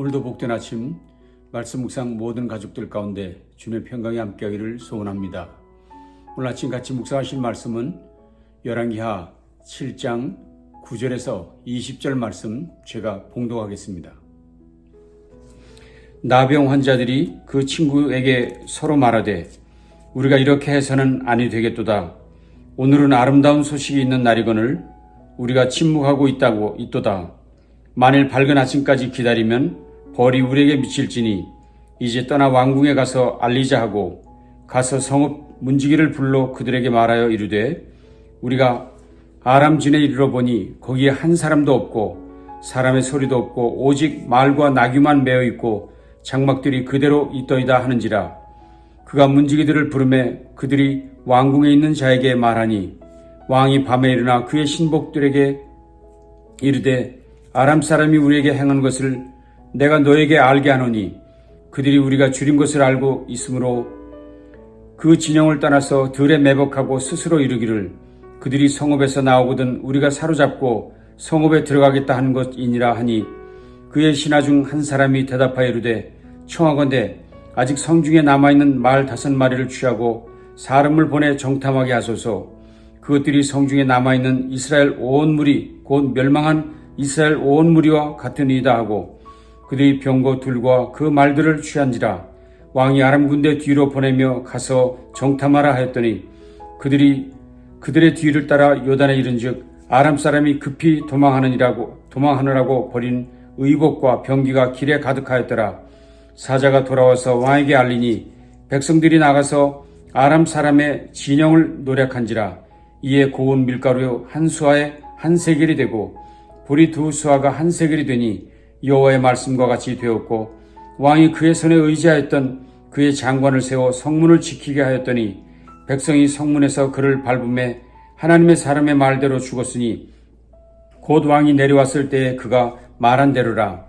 오늘도 복된 아침 말씀 묵상 모든 가족들 가운데 주님의 평강이 함께하기를 소원합니다. 오늘 아침 같이 묵상하실 말씀은 열왕기하 7장 9절에서 20절 말씀 제가 봉독하겠습니다. 나병 환자들이 그 친구에게 서로 말하되 우리가 이렇게 해서는 아니 되겠도다. 오늘은 아름다운 소식이 있는 날이거늘 우리가 침묵하고 있도다. 만일 밝은 아침까지 기다리면 벌이 우리에게 미칠지니 이제 떠나 왕궁에 가서 알리자 하고 가서 성읍 문지기를 불러 그들에게 말하여 이르되 우리가 아람진에 이르러 보니 거기에 한 사람도 없고 사람의 소리도 없고 오직 말과 나귀만 메어 있고 장막들이 그대로 있더이다 하는지라. 그가 문지기들을 부르매 그들이 왕궁에 있는 자에게 말하니 왕이 밤에 일어나 그의 신복들에게 이르되 아람 사람이 우리에게 행한 것을 내가 너에게 알게 하노니 그들이 우리가 줄인 것을 알고 있으므로 그 진영을 떠나서 들에 매복하고 스스로 이르기를 그들이 성읍에서 나오거든 우리가 사로잡고 성읍에 들어가겠다 하는 것이니라 하니 그의 신하 중 한 사람이 대답하여 이르되 청하건대 아직 성중에 남아있는 말 5마리를 취하고 사람을 보내 정탐하게 하소서. 그것들이 성중에 남아있는 이스라엘 온 무리 곧 멸망한 이스라엘 온 무리와 같으니이다 하고 그들이 병거 둘과 그 말들을 취한지라. 왕이 아람 군대 뒤로 보내며 가서 정탐하라 하였더니 그들이 그들의 뒤를 따라 요단에 이른즉 아람 사람이 급히 도망하느라고 버린 의복과 병기가 길에 가득하였더라. 사자가 돌아와서 왕에게 알리니 백성들이 나가서 아람 사람의 진영을 노략한지라. 이에 고운 밀가루 한 수하에 한 세겔이 되고 보리 2수하가 한 세겔이 되니 여호와의 말씀과 같이 되었고 왕이 그의 손에 의지하였던 그의 장관을 세워 성문을 지키게 하였더니 백성이 성문에서 그를 밟음에 하나님의 사람의 말대로 죽었으니 곧 왕이 내려왔을 때에 그가 말한 대로라.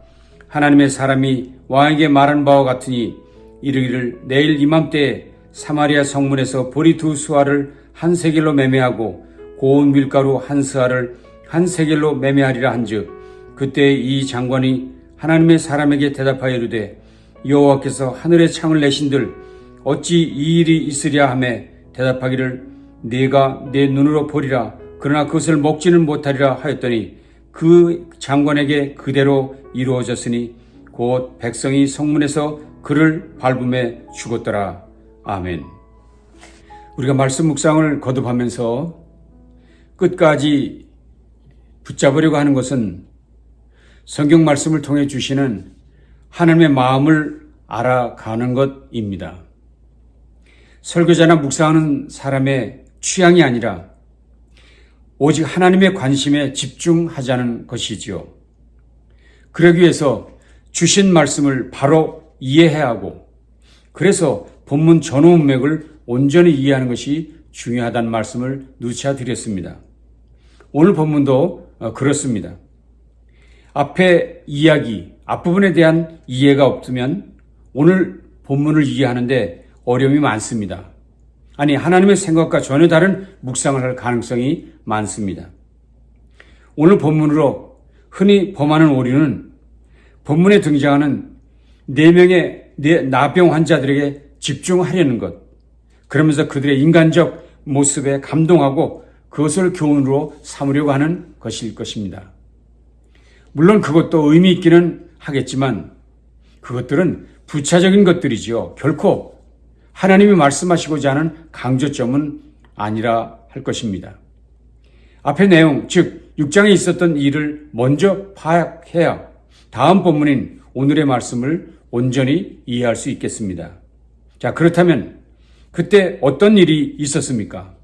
하나님의 사람이 왕에게 말한 바와 같으니 이르기를 내일 이맘때에 사마리아 성문에서 보리 2수하를 한 세겔로 매매하고 고운 밀가루 한 스아를 한 세겔로 매매하리라 한즉 그때 이 장관이 하나님의 사람에게 대답하여 이르되 여호와께서 하늘의 창을 내신들 어찌 이 일이 있으랴 하매 대답하기를 네가 내 눈으로 보리라 그러나 그것을 먹지는 못하리라 하였더니 그 장관에게 그대로 이루어졌으니 곧 백성이 성문에서 그를 밟음에 죽었더라. 아멘. 우리가 말씀 묵상을 거듭하면서 끝까지 붙잡으려고 하는 것은 성경 말씀을 통해 주시는 하나님의 마음을 알아가는 것입니다. 설교자나 묵상하는 사람의 취향이 아니라 오직 하나님의 관심에 집중하자는 것이지요. 그러기 위해서 주신 말씀을 바로 이해해야 하고 그래서 본문 전후 문맥을 온전히 이해하는 것이 중요하다는 말씀을 누차 드렸습니다. 오늘 본문도 그렇습니다. 앞에 이야기, 앞부분에 대한 이해가 없으면 오늘 본문을 이해하는데 어려움이 많습니다. 아니, 하나님의 생각과 전혀 다른 묵상을 할 가능성이 많습니다. 오늘 본문으로 흔히 범하는 오류는 본문에 등장하는 4명의 나병 환자들에게 집중하려는 것, 그러면서 그들의 인간적 모습에 감동하고 그것을 교훈으로 삼으려고 하는 것일 것입니다. 물론 그것도 의미 있기는 하겠지만 그것들은 부차적인 것들이지요. 결코 하나님이 말씀하시고자 하는 강조점은 아니라 할 것입니다. 앞의 내용, 즉 6장에 있었던 일을 먼저 파악해야 다음 본문인 오늘의 말씀을 온전히 이해할 수 있겠습니다. 자, 그렇다면 그때 어떤 일이 있었습니까?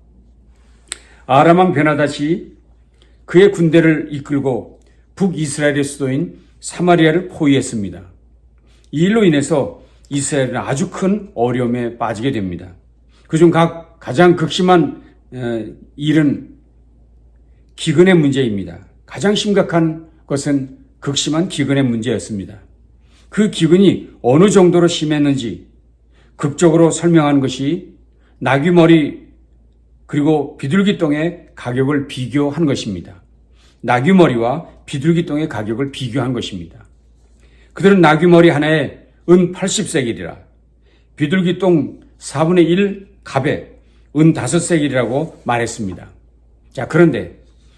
아람 왕 베나닷이 그의 군대를 이끌고 북이스라엘의 수도인 사마리아를 포위했습니다. 이 일로 인해서 이스라엘은 아주 큰 어려움에 빠지게 됩니다. 그중 가장 극심한 일은 기근의 문제입니다. 가장 심각한 것은 극심한 기근의 문제였습니다. 그 기근이 어느 정도로 심했는지 극적으로 설명하는 것이 나귀머리 그리고 비둘기똥의 가격을 비교한 것입니다. 나귀머리와 비둘기똥의 가격을 비교한 것입니다. 그들은 나귀머리 하나에 은 80세겔이라 비둘기 똥 4분의 1 갑에 은 5세겔이라고 말했습니다. 자, 그런데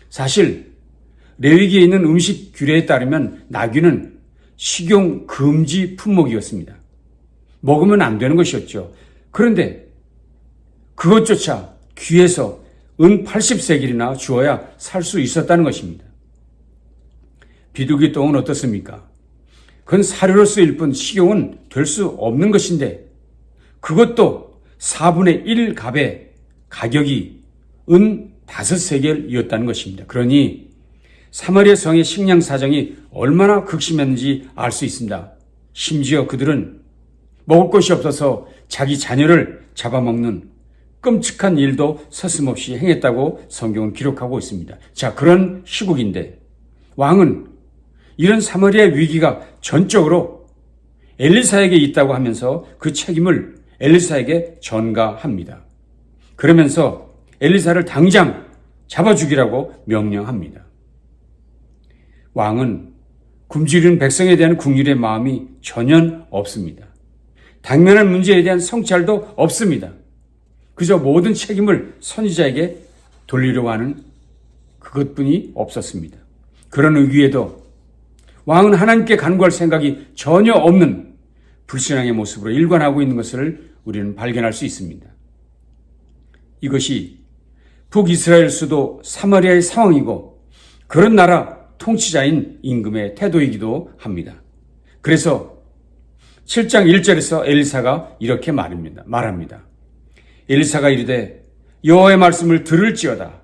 사실 레위기에 있는 음식 규례에 따르면 나귀는 식용 금지 품목이었습니다. 먹으면 안 되는 것이었죠. 그런데 그것조차 귀에서 은 80세겔이나 주어야 살 수 있었다는 것입니다. 비둘기 똥은 어떻습니까? 그건 사료로 쓰일 뿐 식용은 될 수 없는 것인데 그것도 4분의 1 갑의 가격이 은 5세겔이었다는 것입니다. 그러니 사마리아 성의 식량 사정이 얼마나 극심했는지 알 수 있습니다. 심지어 그들은 먹을 것이 없어서 자기 자녀를 잡아먹는 끔찍한 일도 서슴없이 행했다고 성경은 기록하고 있습니다. 자, 그런 시국인데 왕은 이런 사마리아의 위기가 전적으로 엘리사에게 있다고 하면서 그 책임을 엘리사에게 전가합니다. 그러면서 엘리사를 당장 잡아 죽이라고 명령합니다. 왕은 굶주린 백성에 대한 긍휼의 마음이 전혀 없습니다. 당면한 문제에 대한 성찰도 없습니다. 그저 모든 책임을 선지자에게 돌리려고 하는 그것뿐이 없었습니다. 그런 위기에도 왕은 하나님께 간구할 생각이 전혀 없는 불신앙의 모습으로 일관하고 있는 것을 우리는 발견할 수 있습니다. 이것이 북이스라엘 수도 사마리아의 상황이고 그런 나라 통치자인 임금의 태도이기도 합니다. 그래서 7장 1절에서 엘리사가 이렇게 말합니다. 엘리사가 이르되 여호와의 말씀을 들을지어다.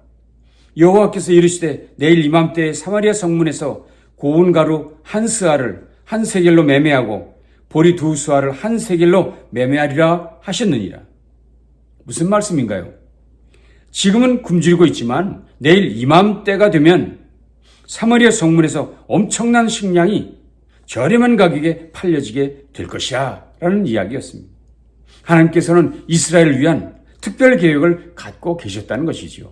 여호와께서 이르시되 내일 이맘때에 사마리아 성문에서 고운 가루 한 스아를 한 세겔로 매매하고 보리 두 수아를 한 세겔로 매매하리라 하셨느니라. 무슨 말씀인가요? 지금은 굶주리고 있지만 내일 이맘때가 되면 사마리아 성문에서 엄청난 식량이 저렴한 가격에 팔려지게 될 것이야 라는 이야기였습니다. 하나님께서는 이스라엘을 위한 특별 계획을 갖고 계셨다는 것이지요.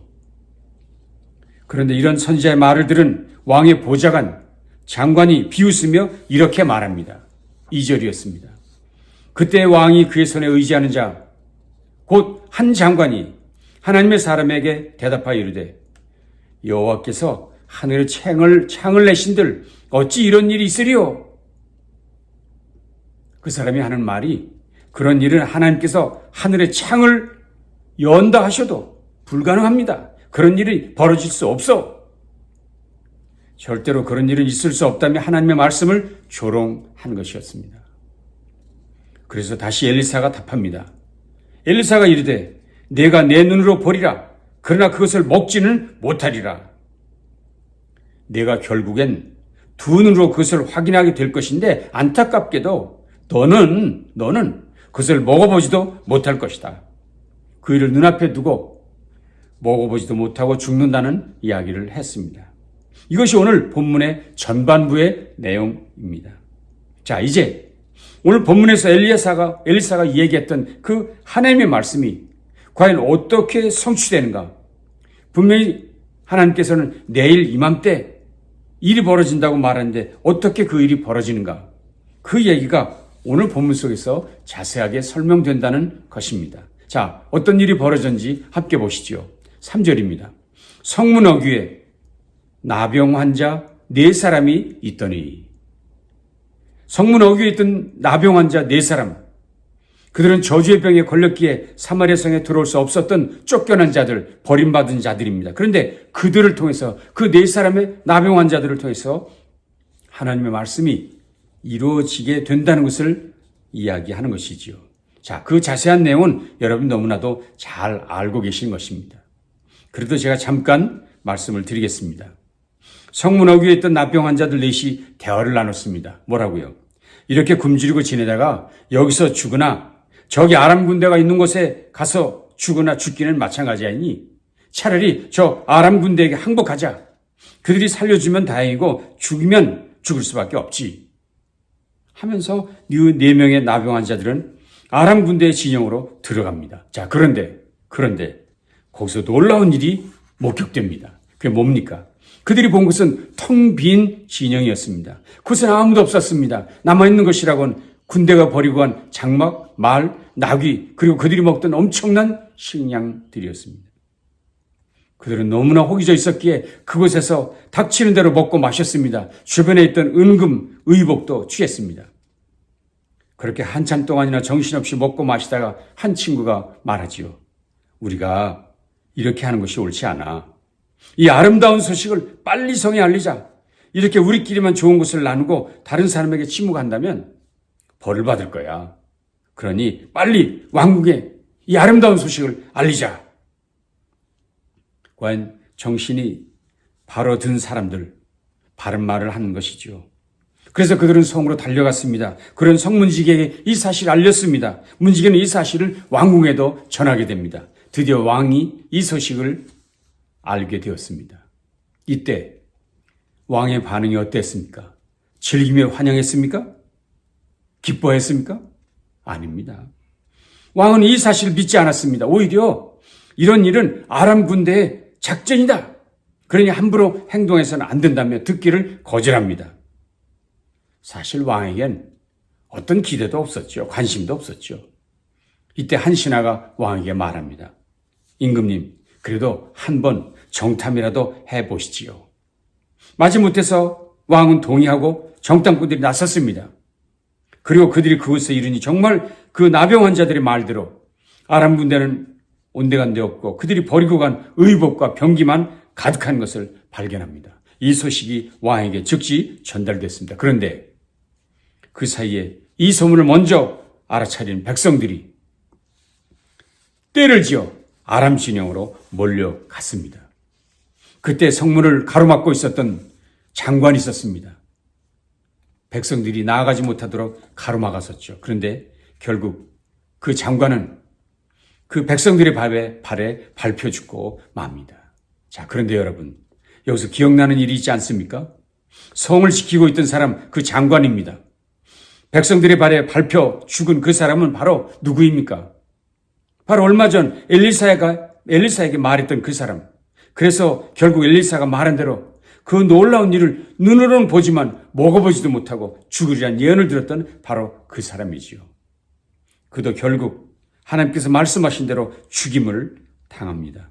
그런데 이런 선지자의 말을 들은 왕의 보좌관 장관이 비웃으며 이렇게 말합니다. 2절이었습니다. 그때 왕이 그의 손에 의지하는 자 곧 한 장관이 하나님의 사람에게 대답하여 이르되 여호와께서 하늘에 창을 내신들 어찌 이런 일이 있으리요? 그 사람이 하는 말이 그런 일은 하나님께서 하늘에 창을 연다 하셔도 불가능합니다. 그런 일이 벌어질 수 없어. 절대로 그런 일은 있을 수 없다며 하나님의 말씀을 조롱한 것이었습니다. 그래서 다시 엘리사가 답합니다. 엘리사가 이르되 내가 내 눈으로 보리라. 그러나 그것을 먹지는 못하리라. 내가 결국엔 두 눈으로 그것을 확인하게 될 것인데 안타깝게도 너는 그것을 먹어보지도 못할 것이다. 그 일을 눈앞에 두고 먹어보지도 못하고 죽는다는 이야기를 했습니다. 이것이 오늘 본문의 전반부의 내용입니다. 자, 이제 오늘 본문에서 엘리사가 이야기했던 그 하나님의 말씀이 과연 어떻게 성취되는가? 분명히 하나님께서는 내일 이맘때 일이 벌어진다고 말하는데 어떻게 그 일이 벌어지는가? 그 얘기가 오늘 본문 속에서 자세하게 설명된다는 것입니다. 자, 어떤 일이 벌어졌는지 함께 보시죠. 3절입니다. 성문 어귀에 나병 환자 4사람이 있더니 성문 어귀에 있던 나병 환자 4사람 그들은 저주의 병에 걸렸기에 사마리아 성에 들어올 수 없었던 쫓겨난 자들, 버림받은 자들입니다. 그런데 그들을 통해서 그 4사람의 나병 환자들을 통해서 하나님의 말씀이 이루어지게 된다는 것을 이야기하는 것이지요. 자, 그 자세한 내용은 여러분 너무나도 잘 알고 계신 것입니다. 그래도 제가 잠깐 말씀을 드리겠습니다. 성문 어귀에 있던 나병 환자들 4이 대화를 나눴습니다. 뭐라고요? 이렇게 굶주리고 지내다가 여기서 죽으나 저기 아람 군대가 있는 곳에 가서 죽으나 죽기는 마찬가지 아니니 차라리 저 아람 군대에게 항복하자. 그들이 살려주면 다행이고 죽이면 죽을 수밖에 없지. 하면서 이 4명의 나병 환자들은 아람 군대의 진영으로 들어갑니다. 자, 그런데 거기서 놀라운 일이 목격됩니다. 그게 뭡니까? 그들이 본 것은 텅 빈 진영이었습니다. 그것은 아무도 없었습니다. 남아있는 것이라곤 군대가 버리고 간 장막, 말, 나귀, 그리고 그들이 먹던 엄청난 식량들이었습니다. 그들은 너무나 혹이져 있었기에 그곳에서 닥치는 대로 먹고 마셨습니다. 주변에 있던 은금, 의복도 취했습니다. 그렇게 한참 동안이나 정신없이 먹고 마시다가 한 친구가 말하지요. 우리가 이렇게 하는 것이 옳지 않아. 이 아름다운 소식을 빨리 성에 알리자. 이렇게 우리끼리만 좋은 것을 나누고 다른 사람에게 침묵한다면 벌을 받을 거야. 그러니 빨리 왕궁에 이 아름다운 소식을 알리자. 과연 정신이 바로 든 사람들, 바른 말을 하는 것이죠. 그래서 그들은 성으로 달려갔습니다. 그런 성문지기에게 이 사실을 알렸습니다. 문지기는 이 사실을 왕궁에도 전하게 됩니다. 드디어 왕이 이 소식을 알게 되었습니다. 이때 왕의 반응이 어땠습니까? 즐기며 환영했습니까? 기뻐했습니까? 아닙니다. 왕은 이 사실을 믿지 않았습니다. 오히려 이런 일은 아람 군대의 작전이다. 그러니 함부로 행동해서는 안 된다며 듣기를 거절합니다. 사실 왕에겐 어떤 기대도 없었죠. 관심도 없었죠. 이때 한 신하가 왕에게 말합니다. 임금님, 그래도 한번 정탐이라도 해보시지요. 마지못해서 왕은 동의하고 정탐꾼들이 나섰습니다. 그리고 그들이 그곳에 이르니 정말 그 나병 환자들의 말대로 아람 군대는 온데간데 없고 그들이 버리고 간 의복과 병기만 가득한 것을 발견합니다. 이 소식이 왕에게 즉시 전달됐습니다. 그런데 그 사이에 이 소문을 먼저 알아차린 백성들이 떼를 지어 아람 진영으로 몰려갔습니다. 그때 성문을 가로막고 있었던 장관이 있었습니다. 백성들이 나아가지 못하도록 가로막았었죠. 그런데 결국 그 장관은 그 백성들의 발에 밟혀 죽고 맙니다. 자, 그런데 여러분, 여기서 기억나는 일이 있지 않습니까? 성을 지키고 있던 사람, 그 장관입니다. 백성들의 발에 밟혀 죽은 그 사람은 바로 누구입니까? 바로 얼마 전 엘리사에게 말했던 그 사람. 그래서 결국 엘리사가 말한 대로 그 놀라운 일을 눈으로는 보지만 먹어보지도 못하고 죽으리란 예언을 들었던 바로 그 사람이지요. 그도 결국 하나님께서 말씀하신 대로 죽임을 당합니다.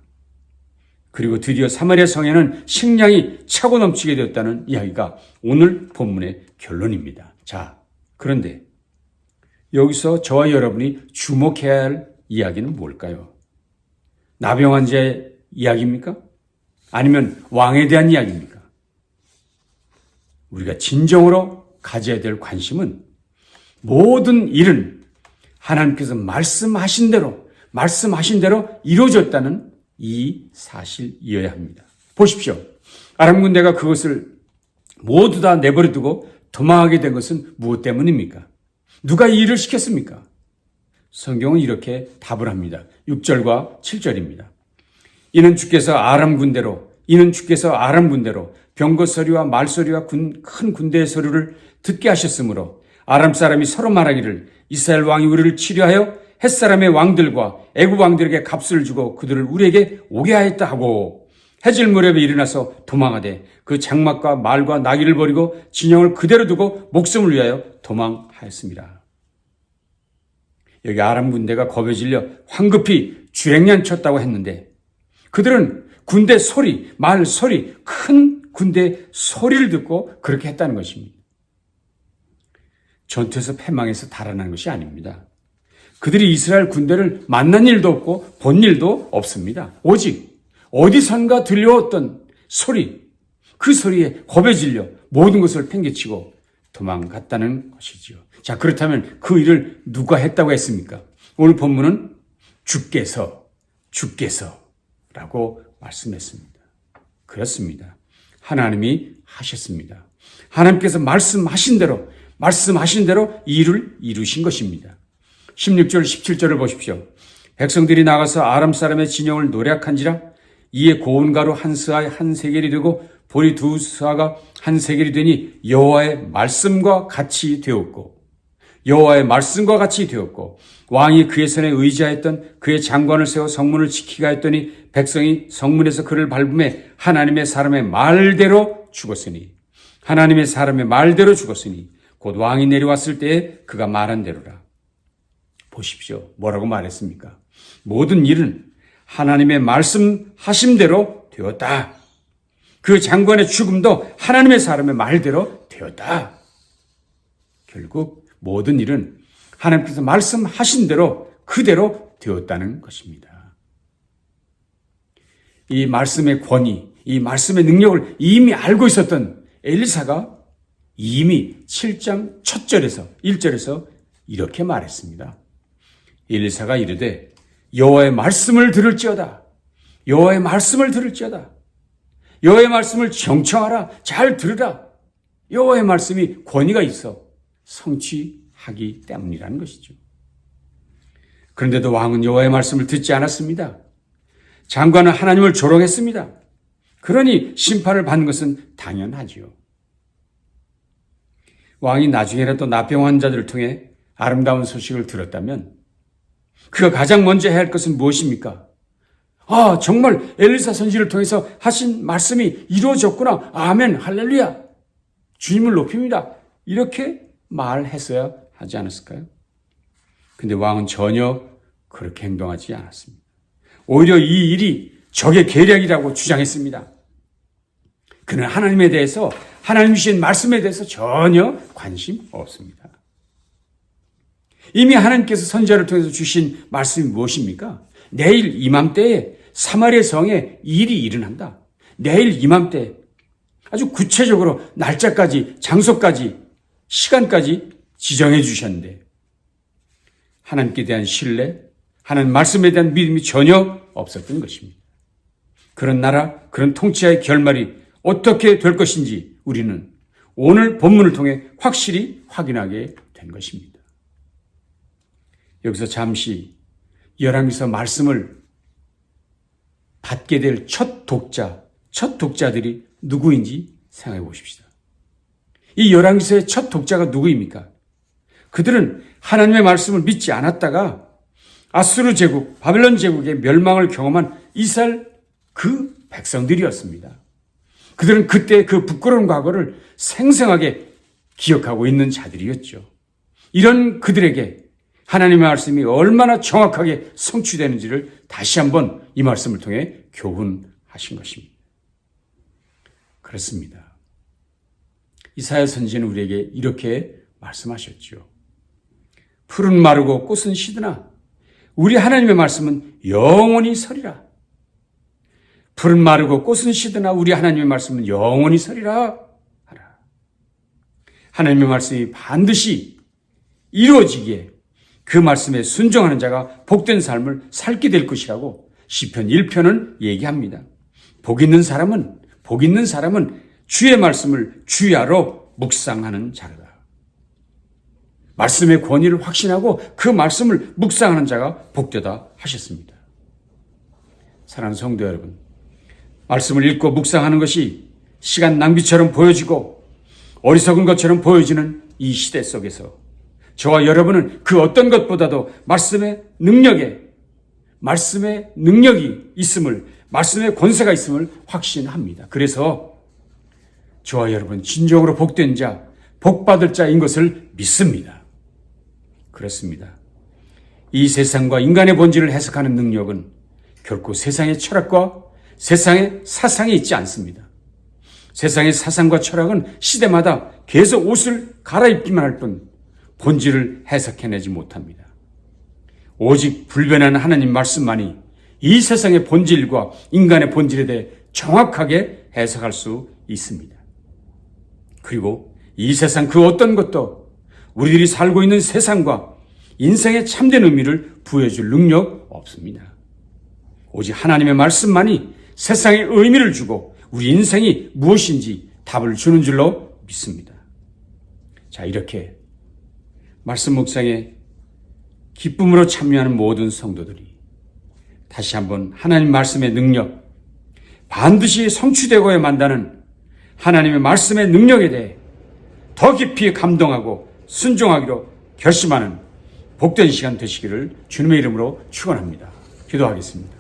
그리고 드디어 사마리아 성에는 식량이 차고 넘치게 되었다는 이야기가 오늘 본문의 결론입니다. 자, 그런데 여기서 저와 여러분이 주목해야 할 이야기는 뭘까요? 나병 환자의 이야기입니까? 아니면 왕에 대한 이야기입니까? 우리가 진정으로 가져야 될 관심은 모든 일은 하나님께서 말씀하신 대로 이루어졌다는 이 사실이어야 합니다. 보십시오. 아람 군대가 그것을 모두 다 내버려두고 도망하게 된 것은 무엇 때문입니까? 누가 이 일을 시켰습니까? 성경은 이렇게 답을 합니다. 6절과 7절입니다. 이는 주께서 아람 군대로 병거 소리와 말 소리와 큰 군대의 소리를 듣게 하셨으므로 아람 사람이 서로 말하기를 이스라엘 왕이 우리를 치료하여 햇사람의 왕들과 애굽 왕들에게 값을 주고 그들을 우리에게 오게 하였다 하고 해질 무렵에 일어나서 도망하되 그 장막과 말과 나귀를 버리고 진영을 그대로 두고 목숨을 위하여 도망하였습니다. 여기 아람 군대가 겁에 질려 황급히 주행량 쳤다고 했는데 그들은 군대 소리, 말 소리, 큰 군대 소리를 듣고 그렇게 했다는 것입니다. 전투에서 패망해서 달아난 것이 아닙니다. 그들이 이스라엘 군대를 만난 일도 없고 본 일도 없습니다. 오직 어디선가 들려왔던 소리, 그 소리에 겁에 질려 모든 것을 팽개치고 도망갔다는 것이지요. 자, 그렇다면 그 일을 누가 했다고 했습니까? 오늘 본문은 주께서라고 말씀했습니다. 그렇습니다. 하나님이 하셨습니다. 하나님께서 말씀하신 대로 이 일을 이루신 것입니다. 16절, 17절을 보십시오. 백성들이 나가서 아람 사람의 진영을 노략한지라 이에 고운 가루 한 스아에 한 세겔이 되고 보리 두 스아가 한 세겔이 되니 여호와의 말씀과 같이 되었고 여호와의 말씀과 같이 되었고 왕이 그의 손에 의지하였던 그의 장관을 세워 성문을 지키게 하였더니 백성이 성문에서 그를 밟음에 하나님의 사람의 말대로 죽었으니 하나님의 사람의 말대로 죽었으니 곧 왕이 내려왔을 때에 그가 말한 대로라. 보십시오. 뭐라고 말했습니까? 모든 일은 하나님의 말씀하심대로 되었다. 그 장관의 죽음도 하나님의 사람의 말대로 되었다. 결국 모든 일은 하나님께서 말씀하신 대로 그대로 되었다는 것입니다. 이 말씀의 권위, 이 말씀의 능력을 이미 알고 있었던 엘리사가 이미 7장 첫 절에서 1절에서 이렇게 말했습니다. 엘리사가 이르되 여호와의 말씀을 들을지어다. 여호와의 말씀을 들을지어다. 여호와의 말씀을 경청하라. 잘 들으라. 여호와의 말씀이 권위가 있어 성취하기 때문이라는 것이죠. 그런데도 왕은 여호와의 말씀을 듣지 않았습니다. 장관은 하나님을 조롱했습니다. 그러니 심판을 받는 것은 당연하지요. 왕이 나중에라도 나병 환자들을 통해 아름다운 소식을 들었다면 그가 가장 먼저 해야 할 것은 무엇입니까? 아, 정말 엘리사 선지를 통해서 하신 말씀이 이루어졌구나. 아멘, 할렐루야. 주님을 높입니다. 이렇게 말했어야 하지 않았을까요? 근데 왕은 전혀 그렇게 행동하지 않았습니다. 오히려 이 일이 적의 계략이라고 주장했습니다. 그는 하나님에 대해서, 하나님 주신 말씀에 대해서 전혀 관심 없습니다. 이미 하나님께서 선지자를 통해서 주신 말씀이 무엇입니까? 내일 이맘때에 사마리아 성에 일이 일어난다. 내일 이맘때 아주 구체적으로 날짜까지, 장소까지, 시간까지 지정해 주셨는데 하나님께 대한 신뢰, 하나님 말씀에 대한 믿음이 전혀 없었던 것입니다. 그런 나라, 그런 통치자의 결말이 어떻게 될 것인지 우리는 오늘 본문을 통해 확실히 확인하게 된 것입니다. 여기서 잠시 열왕기서 말씀을 받게 될 첫 독자들이 누구인지 생각해 보십시다. 이 열왕기서의 첫 독자가 누구입니까? 그들은 하나님의 말씀을 믿지 않았다가 아수르 제국, 바벨론 제국의 멸망을 경험한 이스라엘 그 백성들이었습니다. 그들은 그때 그 부끄러운 과거를 생생하게 기억하고 있는 자들이었죠. 이런 그들에게 하나님의 말씀이 얼마나 정확하게 성취되는지를 다시 한번 이 말씀을 통해 교훈하신 것입니다. 그렇습니다. 이사야 선지자는 우리에게 이렇게 말씀하셨죠. 풀은 마르고 꽃은 시드나 우리 하나님의 말씀은 영원히 서리라. 풀은 마르고 꽃은 시드나 우리 하나님의 말씀은 영원히 서리라 하라. 하나님의 말씀이 반드시 이루어지기에 그 말씀에 순종하는 자가 복된 삶을 살게 될 것이라고 시편 1편은 얘기합니다. 복 있는 사람은 주의 말씀을 주야로 묵상하는 자로다. 말씀의 권위를 확신하고 그 말씀을 묵상하는 자가 복되다 하셨습니다. 사랑하는 성도 여러분, 말씀을 읽고 묵상하는 것이 시간 낭비처럼 보여지고 어리석은 것처럼 보여지는 이 시대 속에서 저와 여러분은 그 어떤 것보다도 말씀의 능력이 있음을, 말씀의 권세가 있음을 확신합니다. 그래서 저와 여러분 진정으로 복된 자, 복받을 자인 것을 믿습니다. 그렇습니다. 이 세상과 인간의 본질을 해석하는 능력은 결코 세상의 철학과 세상의 사상에 있지 않습니다. 세상의 사상과 철학은 시대마다 계속 옷을 갈아입기만 할 뿐 본질을 해석해내지 못합니다. 오직 불변한 하나님 말씀만이 이 세상의 본질과 인간의 본질에 대해 정확하게 해석할 수 있습니다. 그리고 이 세상 그 어떤 것도 우리들이 살고 있는 세상과 인생의 참된 의미를 부여해줄 능력 없습니다. 오직 하나님의 말씀만이 세상에 의미를 주고 우리 인생이 무엇인지 답을 주는 줄로 믿습니다. 자, 이렇게 말씀 묵상에 기쁨으로 참여하는 모든 성도들이 다시 한번 하나님 말씀의 능력, 반드시 성취되고야 만다는 하나님의 말씀의 능력에 대해 더 깊이 감동하고 순종하기로 결심하는 복된 시간 되시기를 주님의 이름으로 축원합니다. 기도하겠습니다.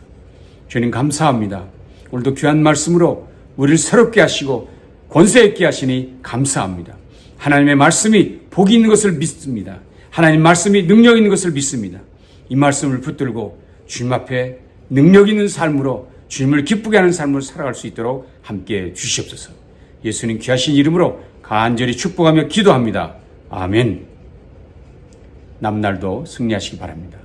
주님 감사합니다. 오늘도 귀한 말씀으로 우리를 새롭게 하시고 권세 있게 하시니 감사합니다. 하나님의 말씀이 복이 있는 것을 믿습니다. 하나님 말씀이 능력 있는 것을 믿습니다. 이 말씀을 붙들고 주님 앞에 능력 있는 삶으로 주님을 기쁘게 하는 삶을 살아갈 수 있도록 함께해 주시옵소서. 예수님 귀하신 이름으로 간절히 축복하며 기도합니다. 아멘. 남날도 승리하시기 바랍니다.